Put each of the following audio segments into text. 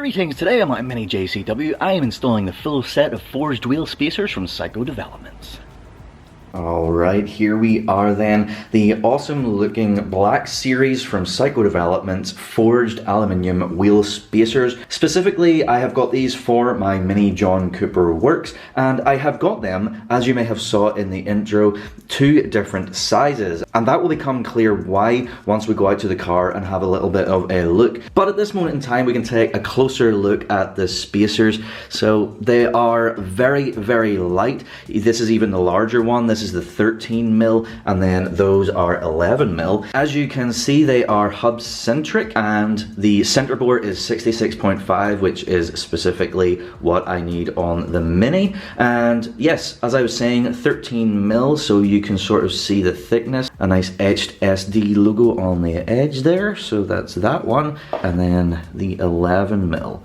Greetings, today on my mini JCW I am installing the full set of forged wheel spacers from SiCo Developments. Alright, here we are then, the awesome looking Black Series from SiCo Developments forged aluminium wheel spacers. Specifically, I have got these for my mini John Cooper works, and I have got them, as you may have saw in the intro, two different sizes, and that will become clear why once we go out to the car and have a little bit of a look. But at this moment in time we can take a closer look at the spacers. So they are very, very light. This is even the larger one. This is the 13mm, and then those are 11mm. As you can see, they are hub-centric, and the center bore is 66.5, which is specifically what I need on the Mini. And yes, as I was saying, 13mm, so you can sort of see the thickness. A nice etched SD logo on the edge there, so that's that one, and then the 11mm.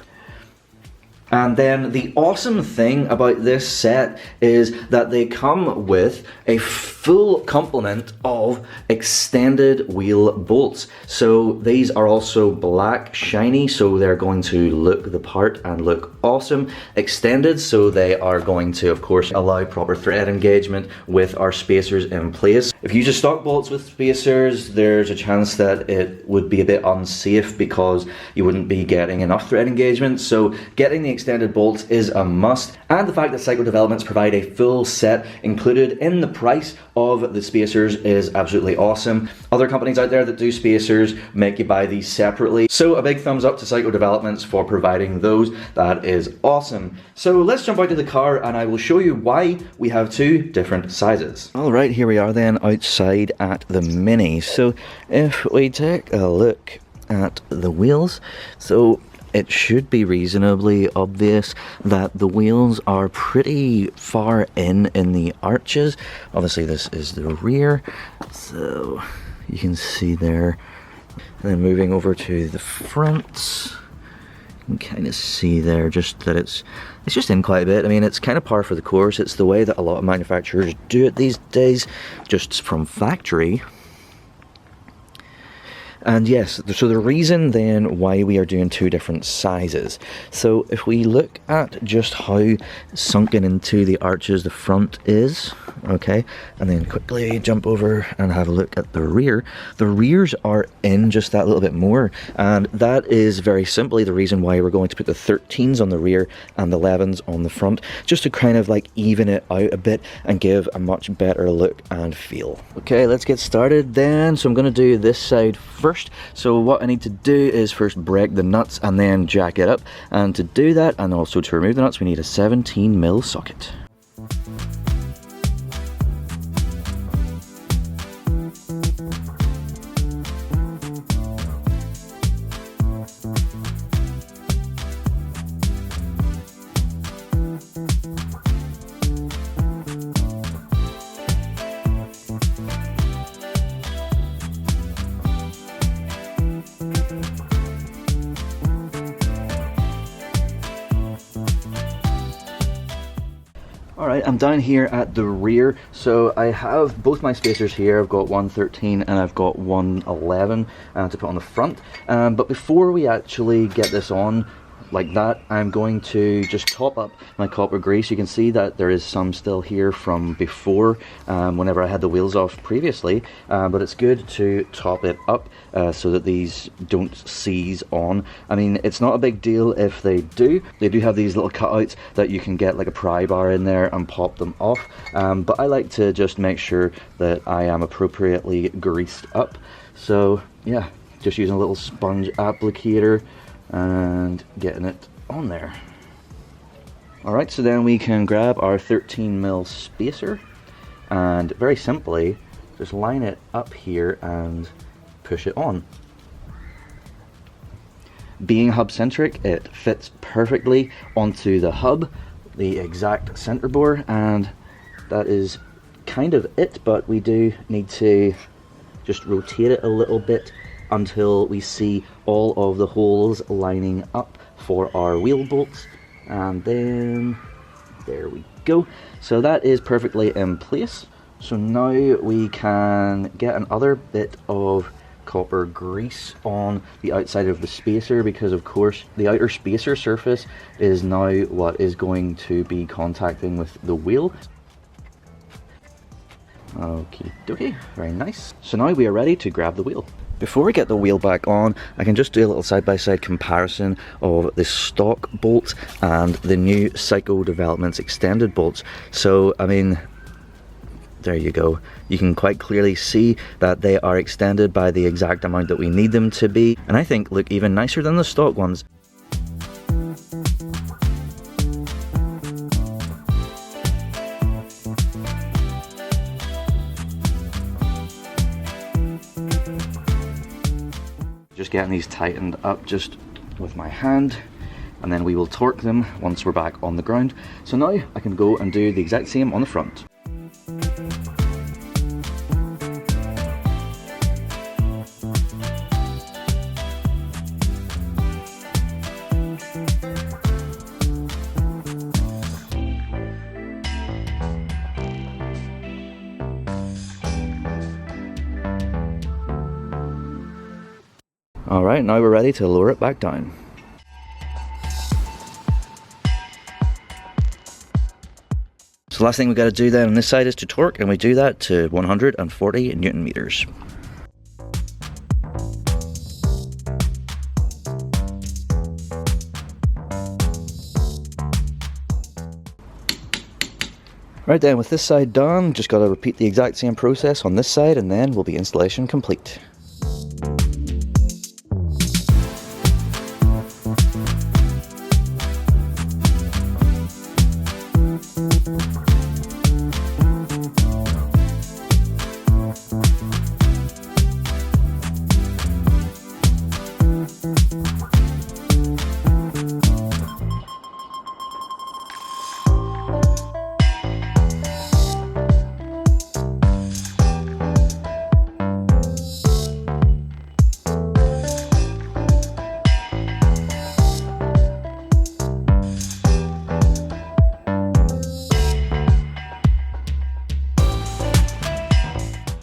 And then the awesome thing about this set is that they come with a full complement of extended wheel bolts. So these are also black shiny, so they're going to look the part and look awesome. Extended, so they are going to of course allow proper thread engagement with our spacers in place. If you use stock bolts with spacers, there's a chance that it would be a bit unsafe because you wouldn't be getting enough thread engagement. So getting the extended bolts is a must, and the fact that SiCo Developments provide a full set included in the price of the spacers is absolutely awesome. Other companies out there that do spacers make you buy these separately, so a big thumbs up to SiCo Developments for providing those. That is awesome. So let's jump out to the car and I will show you why we have two different sizes. Alright, here we are then outside at the Mini. So if we take a look at the wheels, so it should be reasonably obvious that the wheels are pretty far in the arches. Obviously this is the rear, so you can see there. And then moving over to the front, you can kind of see there just that it's just in quite a bit. I mean, it's kind of par for the course. It's the way that a lot of manufacturers do it these days, just from factory. And yes, so the reason then why we are doing two different sizes. So if we look at just how sunken into the arches the front is, okay, and then quickly jump over and have a look at the rear. The rears are in just that little bit more, and that is very simply the reason why we're going to put the 13s on the rear and the 11s on the front, just to kind of like even it out a bit and give a much better look and feel. Okay, let's get started then. So I'm going to do this side first. So what I need to do is first break the nuts and then jack it up, and to do that and also to remove the nuts we need a 17mm socket. Alright, I'm down here at the rear, so I have both my spacers here. I've got one 13 and I've got one 11 to put on the front. But before we actually get this on like that, I'm going to just top up my copper grease. You can see that there is some still here from before, whenever I had the wheels off previously, but it's good to top it up so that these don't seize on. I mean, it's not a big deal if they do. They do have these little cutouts that you can get like a pry bar in there and pop them off, but I like to just make sure that I am appropriately greased up. So yeah, just using a little sponge applicator and getting it on there. Alright, so then we can grab our 13mm spacer and very simply just line it up here and push it on. Being hub-centric, it fits perfectly onto the hub, the exact center bore, and that is kind of it, but we do need to just rotate it a little bit until we see all of the holes lining up for our wheel bolts, and then there we go. So that is perfectly in place. So now we can get another bit of copper grease on the outside of the spacer, because of course the outer spacer surface is now what is going to be contacting with the wheel. Okie dokie, very nice. So now we are ready to grab the wheel. Before we get the wheel back on, I can just do a little side-by-side comparison of the stock bolt and the new SiCo Developments extended bolts. So, I mean, there you go. You can quite clearly see that they are extended by the exact amount that we need them to be, and I think look even nicer than the stock ones. Just getting these tightened up just with my hand, and then we will torque them once we're back on the ground. So now I can go and do the exact same on the front. Alright, now we're ready to lower it back down. So the last thing we've got to do then on this side is to torque, and we do that to 140 Newton meters. Right then, with this side done, just got to repeat the exact same process on this side, and then will be installation complete.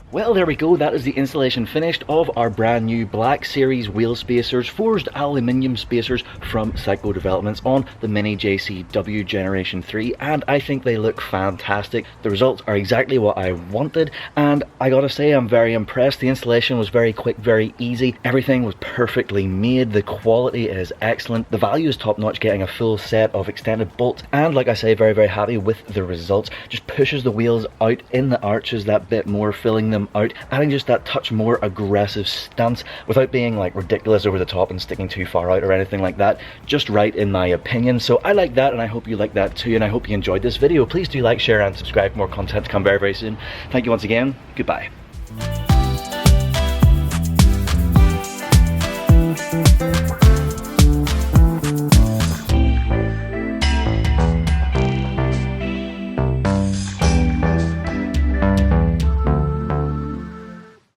Well, there we go, that is the installation finished of our brand new Black Series wheel spacers, forged aluminium spacers from SiCo Developments on the Mini JCW Generation 3, and I think they look fantastic. The results are exactly what I wanted, and I gotta say I'm very impressed. The installation was very quick, very easy. Everything was perfectly made. The quality is excellent. The value is top notch, getting a full set of extended bolts, and like I say, very, very happy with the results. Just pushes the wheels out in the arches that bit more, filling them out, adding just that touch more aggressive stance without being like ridiculous over the top and sticking too far out or anything like that. Just right in my opinion. So I like that, and I hope you like that too, and I hope you enjoyed this video. Please do like, share and subscribe. More content to come very, very soon. Thank you once again. Goodbye.